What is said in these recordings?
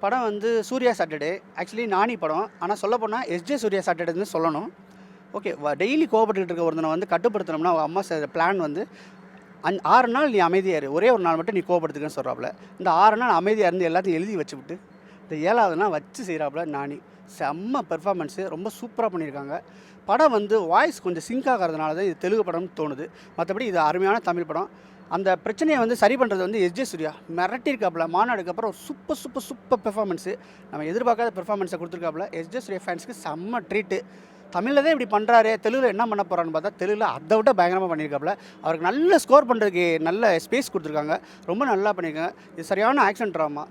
படம் வந்து Surya Saturday. Actually நானி படம். ஆனால் சொல்லப்போனால் எஸ்ஜே சூர்யா சாட்டர்டேன்னு சொல்லணும். ஓகே, டெய்லி கோவப்பட்டுக்கிட்டு இருக்க ஒருத்தனை வந்து கட்டுப்படுத்தணும்னா அவங்க அம்மா பிளான் வந்து 6 நாள் நீ அமைதியாக இரு, ஒரே ஒரு நாள் மட்டும் நீ கோவப்படுத்துக்கன்னு சொல்கிறாப்புல. இந்த 6 நாள் அமைதியாக இருந்து எல்லாத்தையும் எழுதி வச்சுவிட்டு இந்த 7வது நாள் வச்சு செய்கிறாப்புல நானி. செம்ம பெர்ஃபார்மன்ஸு, ரொம்ப சூப்பராக பண்ணியிருக்காங்க. படம் வந்து வாய்ஸ் கொஞ்சம் சிங்க் ஆகிறதுனால தான் இது தெலுங்கு படம்னு தோணுது. மற்றபடி இது அருமையான தமிழ் படம். அந்த பிரச்சனையை வந்து சரி பண்ணுறது வந்து எஸ்ஜே சூர்யா மிரட்டியிருக்காப்புல. மாநாடுக்கு அப்புறம் சூப்பர் சூப்பர் சூப்பர் பெர்ஃபார்மன்ஸு, நம்ம எதிர்பார்க்காத பெர்ஃபார்மன்ஸை கொடுத்துருக்காப்புல. எஸ்ஜே சூர்யா ஃபேன்ஸ்க்கு செம்ம ட்ரீட்டு. தமிழில் தான் இப்படி பண்ணுறாரு, தெலுங்கில் என்ன பண்ண போகிறான்னு பார்த்தா தெலுங்கில் அதை விட பயங்கரமாக பண்ணியிருக்காப்புல. அவருக்கு நல்ல ஸ்கோர் பண்ணுறதுக்கு நல்ல ஸ்பேஸ் கொடுத்துருக்காங்க, ரொம்ப நல்லா பண்ணியிருக்காங்க. இது சரியான ஆக்ஷன் ட்ராமா.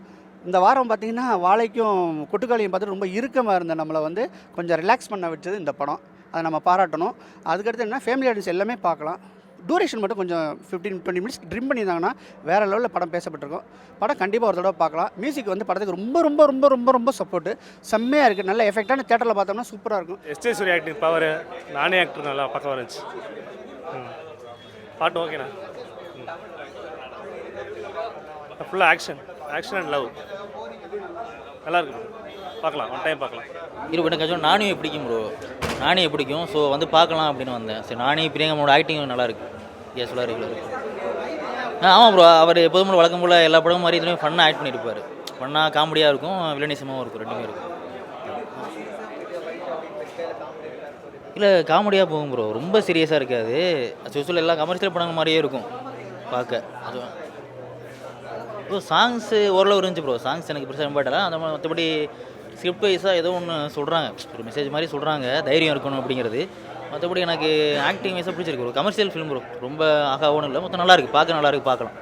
இந்த வாரம் பார்த்திங்கன்னா வாழைக்கும் கொட்டுக்காளியும் பார்த்து ரொம்ப இறுக்கமாக இருந்த நம்மளை வந்து கொஞ்சம் ரிலாக்ஸ் பண்ண வச்சது இந்த படம். அதை நம்ம பாராட்டணும். அதுக்கடுத்து என்ன, ஃபேமிலி ஆடியன்ஸ் எல்லாமே பார்க்கலாம். டூரேஷன் மட்டும் கொஞ்சம் 15-20 மினிட்ஸ் ட்ரிம் பண்ணியிருந்தாங்கன்னா வேறு லெவலில் படம் பேசப்பட்டிருக்கும். படம் கண்டிப்பாக ஒரு தடவை பார்க்கலாம். மியூசிக் வந்து படத்துக்கு ரொம்ப ரொம்ப ரொம்ப ரொம்ப ரொம்ப சப்போர்ட்டு, செம்மையாக இருக்குது. நல்ல எஃபெக்டான தேட்டரில் பார்த்தோம்னா சூப்பராக இருக்கும். எஸ்ஜே சூர்யா ஆக்டிங் பவர், நானே ஆக்டர் நல்லா பக்கம் வந்துச்சு. பாட்டு ஓகேண்ணா. ஃபுல்லாக ஆக்ஷன் அண்ட் லவ் நல்லா இருக்கு. பார்க்கலாம், ஒன் டைம் பார்க்கலாம். எனக்கு கொஞ்சம் நானியை பிடிக்கும் ப்ரோ, நானியை பிடிக்கும். ஸோ வந்து பார்க்கலாம் அப்படின்னு வந்தேன். சரி, நானி பிரியங்கமோட ஆக்டிங் நல்லா இருக்குது. கேஸ்வலாக ரெகுலர் இருக்குது. ஆமாம் ப்ரோ, அவர் எப்போதும் போல வழக்கம் போல் எல்லா படமும் மாதிரி இதுலேயும் ஃபன்னாக ஆக்ட் பண்ணியிருப்பார். ஃபன்னாக காமெடியாக இருக்கும், வில்லனிசமாகவும் இருக்கும், ரெண்டுமே இருக்கும். இல்லை, காமெடியாக போகும் ப்ரோ, ரொம்ப சீரியஸாக இருக்காது. யூஸ்வல் எல்லா கமர்ஷியல் படங்கள் மாதிரியே இருக்கும் பார்க்க. அது ப்ரோ சாங்ஸு ஓரளவு இருந்துச்சு ப்ரோ. சாங்ஸ் எனக்கு பெருசாக இம்பார்ட்டல. அந்த மாதிரி மற்றபடி ஸ்கிரிப்ட் வைஸாக ஏதோ ஒன்று சொல்கிறாங்க, ஒரு மெசேஜ் மாதிரி சொல்கிறாங்க, தைரியம் இருக்கணும் அப்படிங்கிறது. மற்றபடி எனக்கு ஆக்டிங் வைஸாக பிடிச்சிருக்கு ப்ரோ. கமர்ஷியல் ஃபிலிம் ப்ரோ, ரொம்ப ஆகாவும் இல்லை, மொத்தம் நல்லாயிருக்கு, பார்க்க நல்லாயிருக்கு, பார்க்கலாம்.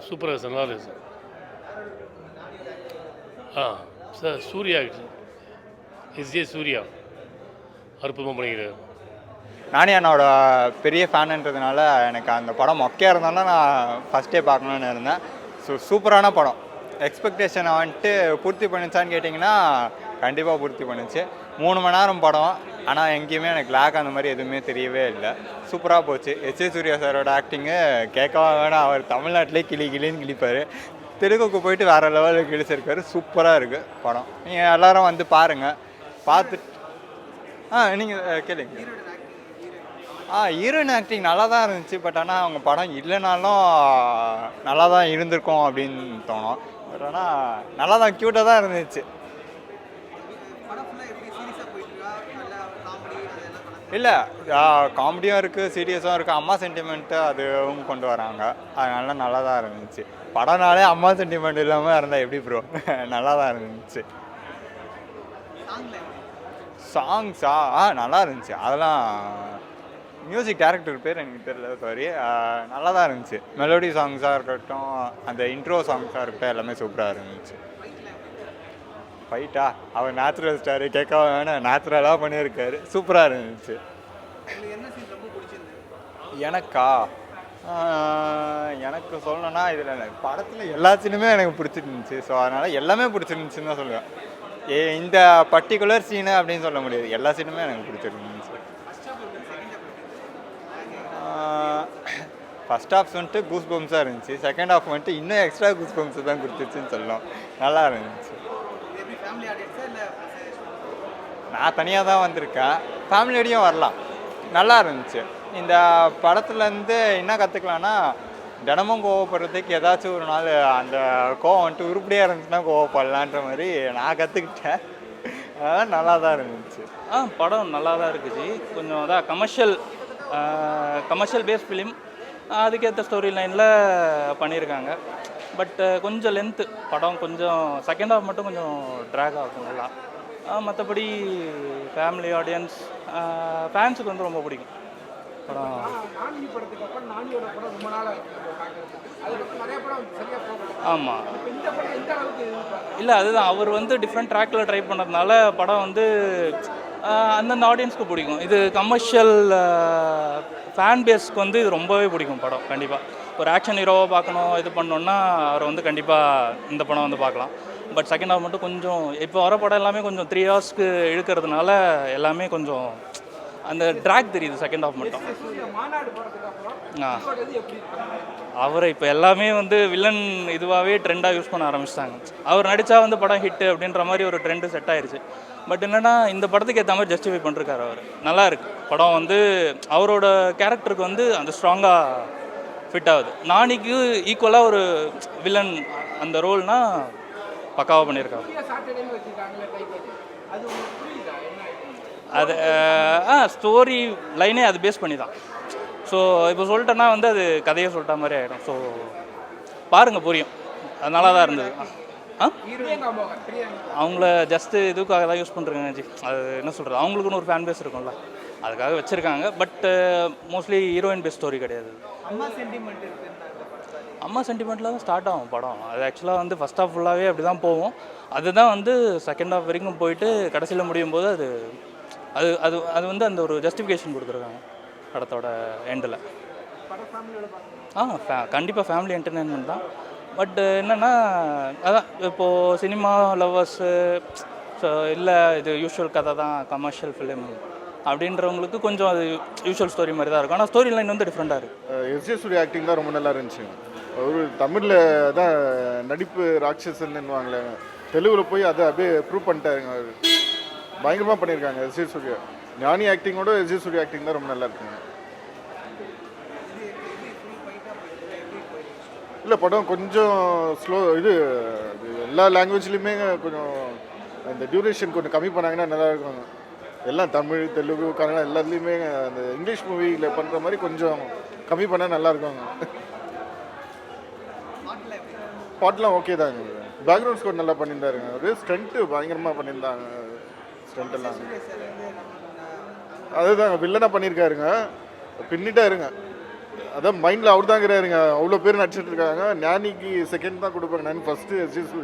சூப்பராக சார், நல்லா இருக்கு சார். சார் சூர்யா, எஸ்ஜே சூர்யா அற்புதமாக பண்ணிக்கிறார். நானே என்னோட பெரிய ஃபேனுன்றதுனால எனக்கு அந்த படம் மொக்கையாக இருந்தாலும் நான் ஃபஸ்ட்டே பார்க்கணுன்னு இருந்தேன். சூப்பரான படம். எக்ஸ்பெக்டேஷனை வந்துட்டு பூர்த்தி பண்ணிச்சான்னு கேட்டிங்கன்னா கண்டிப்பாக பூர்த்தி பண்ணிச்சு. 3 மணி நேரம் படம், ஆனால் எங்கேயுமே எனக்கு லேக் அந்த மாதிரி எதுவுமே தெரியவே இல்லை. சூப்பராக போச்சு. எஸ்ஜே சூர்யா சாரோட ஆக்டிங்கு கேட்கவா வேணாம். அவர் தமிழ்நாட்டிலே கிளின்னு கிழிப்பார். தெலுங்குக்கு போயிட்டு வேறு லெவலில் கிழிச்சிருக்காரு. சூப்பராக இருக்குது படம். நீங்கள் எல்லோரும் வந்து பாருங்கள். பார்த்துட்டு நீங்கள் கேளுங்க. ஹீரோயின் ஆக்டிங் நல்லா தான் இருந்துச்சு. பட் ஆனால் அவங்க படம் இல்லைனாலும் நல்லா தான் இருந்திருக்கும் அப்படின்னு தோணும். பட் ஆனால் நல்லா தான், க்யூட்டாக தான் இருந்துச்சு. இல்லை, காமெடியும் இருக்குது, சீரியஸும் இருக்குது, அம்மா சென்டிமெண்ட்டு அதுவும் கொண்டு வராங்க. அதனால நல்லா தான் இருந்துச்சு. படம்னாலே அம்மா சென்டிமெண்ட் இல்லாமல் இருந்தால் எப்படி ப்ரோ? நல்லா தான் இருந்துச்சு. சாங்ஸா நல்லா இருந்துச்சு. அதெல்லாம் மியூசிக் டைரக்டர் பேர் எனக்கு தெரியல, சாரி. நல்லா தான் இருந்துச்சு. மெலோடி சாங்ஸாக இருக்கட்டும், அந்த இன்ட்ரோ சாங்ஸாக இருக்கட்டும், எல்லாமே சூப்பராக இருந்துச்சு. ஃபைட்டா அவர் நேச்சுரல் ஸ்டாரு, கேட்க வேணாம், நேச்சுரலாக பண்ணியிருக்காரு. சூப்பராக இருந்துச்சு. எனக்கு சொல்லணும்னா இதில் படத்தில் எல்லா சீனுமே எனக்கு பிடிச்சிருந்துச்சு. ஸோ அதனால் எல்லாமே பிடிச்சிருந்துச்சின்னு தான் சொல்லுவேன். இந்த பர்டிகுலர் சீனு அப்படின்னு சொல்ல முடியாது, எல்லா சீனுமே எனக்கு பிடிச்சிருந்துச்சு. ஃபஸ்ட் ஹாஃப் வந்துட்டு கூஸ் பம்ஸாக இருந்துச்சு. செகண்ட் ஹாஃப் வந்துட்டு இன்னும் எக்ஸ்ட்ரா கூஸ் பம்ஸ் தான் கொடுத்துச்சுன்னு சொல்லலாம். நல்லா இருந்துச்சு. நான் தனியாக தான் வந்திருக்கேன், ஃபேமிலியோடையும் வரலாம். நல்லா இருந்துச்சு. இந்த படத்துலேருந்து என்ன கற்றுக்கலான்னா, தினமும் கோவப்படுறதுக்கு ஏதாச்சும் ஒரு நாள் அந்த கோவம் வந்துட்டு உருப்படியாக இருந்துச்சுன்னா கோவப்படலான்ற மாதிரி நான் கற்றுக்கிட்டேன். அதெல்லாம் நல்லா தான் இருந்துச்சு. படம் நல்லா தான் இருக்குது. கொஞ்சம் அதான் கமர்ஷியல் பேஸ் ஃபிலிம், அதுக்கேற்ற ஸ்டோரி லைனில் பண்ணியிருக்காங்க. பட் கொஞ்சம் லென்த்து படம், கொஞ்சம் செகண்ட் ஹாஃப் மட்டும் கொஞ்சம் ட்ராக் ஆகும் நல்லா. மற்றபடி ஃபேமிலி ஆடியன்ஸ் ஃபேன்ஸுக்கு வந்து ரொம்ப பிடிக்கும் படம். ஆமாம், இல்லை அதுதான், அவர் வந்து டிஃப்ரெண்ட் ட்ராக்கில் ட்ரை பண்ணதுனால படம் வந்து அந்தந்த ஆடியன்ஸ்க்கு பிடிக்கும். இது கமர்ஷியல் ஃபேன் பேஸ்க்கு வந்து இது ரொம்பவே பிடிக்கும் படம். கண்டிப்பாக ஒரு ஆக்ஷன் ஹீரோவாக பார்க்கணும், இது பண்ணோன்னா அவரை வந்து கண்டிப்பாக இந்த படம் வந்து பார்க்கலாம். பட் செகண்ட் ஹாஃப் மட்டும் கொஞ்சம், இப்போ வர படம் எல்லாமே கொஞ்சம் 3 ஹவர்ஸ்க்கு இழுக்கிறதுனால எல்லாமே கொஞ்சம் அந்த ட்ராக் தெரியுது செகண்ட் ஹாஃப் மட்டும். அவரை இப்போ எல்லாமே வந்து வில்லன் இதுவாகவே ட்ரெண்டாக யூஸ் பண்ண ஆரம்பிச்சிட்டாங்க. அவர் நடித்தா வந்து படம் ஹிட்டு அப்படின்ற மாதிரி ஒரு ட்ரெண்டு செட் ஆயிருச்சு. பட் என்னென்னா இந்த படத்துக்கு ஏற்ற மாதிரி ஜஸ்டிஃபை பண்ணிருக்காரு அவர். நல்லா இருக்கு படம் வந்து அவரோட கேரக்டருக்கு வந்து அந்த ஸ்ட்ராங்காக ஃபிட் ஆகுது. நானிக்கு ஈக்குவலாக ஒரு வில்லன் அந்த ரோல்னால் பக்காவாக பண்ணியிருக்காரு. அது ஸ்டோரி லைனே அது பேஸ் பண்ணி தான். ஸோ இப்போ சொல்லிட்டேன்னா வந்து அது கதையை சொல்லிட்ட மாதிரி ஆகிடும். ஸோ பாருங்கள் புரியும். அது நல்லா தான் இருந்தது. அவங்கள ஜஸ்ட்டு இதுக்காக தான் யூஸ் பண்ணுறாங்க ஜி. அது என்ன சொல்கிறது, அவங்களுக்குன்னு ஒரு ஃபேன் பேஸ் இருக்கும்ல, அதுக்காக வச்சுருக்காங்க. But mostly heroine base story கிடையாது. அம்மா சென்டிமெண்ட்டில் தான் ஸ்டார்ட் ஆகும் படம். அது ஆக்சுவலாக வந்து ஃபஸ்ட் ஹாஃப் ஃபுல்லாகவே அப்படி தான் போகும். அதுதான் வந்து செகண்ட் ஹாஃப் வரைக்கும் போயிட்டு கடைசியில் முடியும் போது அது அது அது அது வந்து அந்த ஒரு ஜஸ்டிஃபிகேஷன் கொடுத்துருக்காங்க படத்தோட எண்டில். கண்டிப்பாக ஃபேமிலி என்டர்டெயின்மெண்ட் தான். பட் என்னென்னா அதான் இப்போது சினிமா லவ்வர்ஸு ஸோ இல்லை இது யூஷுவல் கதை தான், கமர்ஷியல் ஃபிலிம் அப்படின்றவங்களுக்கு கொஞ்சம் அது யூஷுவல் ஸ்டோரி மாதிரி தான் இருக்கும். ஆனால் ஸ்டோரி லைன் வந்து டிஃப்ரெண்ட்டாக இருக்குது. எஸ்ஜே சூர்யா ஆக்டிங் தான் ரொம்ப நல்லா இருந்துச்சு. ஒரு தமிழில் தான் நடிப்பு ராட்சசன்னுவாங்களே, தெலுங்கில் போய் அதை அப்படியே ப்ரூவ் பண்ணிட்டாருங்க. அவர் பயங்கரமாக பண்ணியிருக்காங்க எஸ்ஜே சூர்யா. ஞானி ஆக்டிங்கோட எஸ்ஜே சூர்யா ஆக்டிங் தான் ரொம்ப நல்லா இருக்குங்க. இல்லை படம் கொஞ்சம் ஸ்லோ, இது எல்லா லாங்குவேஜ்லேயுமே கொஞ்சம் அந்த டியூரேஷன் கொஞ்சம் கம்மி பண்ணாங்கன்னா நல்லா இருக்கும். எல்லாம் தமிழ், தெலுங்கு, கன்னடம் எல்லாத்துலேயுமே அந்த இங்கிலீஷ் மூவியில் பண்ணுற மாதிரி கொஞ்சம் கம்மி பண்ணால் நல்லா இருக்குங்க. பாட்டெலாம் ஓகே தாங்க. பேக்ரவுண்ட் ஸ்கோர் நல்லா பண்ணியிருந்தாருங்க. ஒரு ஸ்டண்ட்டு பயங்கரமாக பண்ணியிருந்தாங்க. ஸ்டண்ட்டெல்லாம் அதுதாங்க வில்லனாக பண்ணியிருக்காருங்க. பின்னிட்டாருங்க. அதான் மைண்டில் அவர் தாங்கிறாருங்க. அவ்வளோ பேர் நடிச்சிட்டு இருக்காங்க. ஞானிக்கு செகண்ட் தான் கொடுப்பாங்க. நான் ஃபஸ்ட்டு எஸ்ஜே சூர்யா.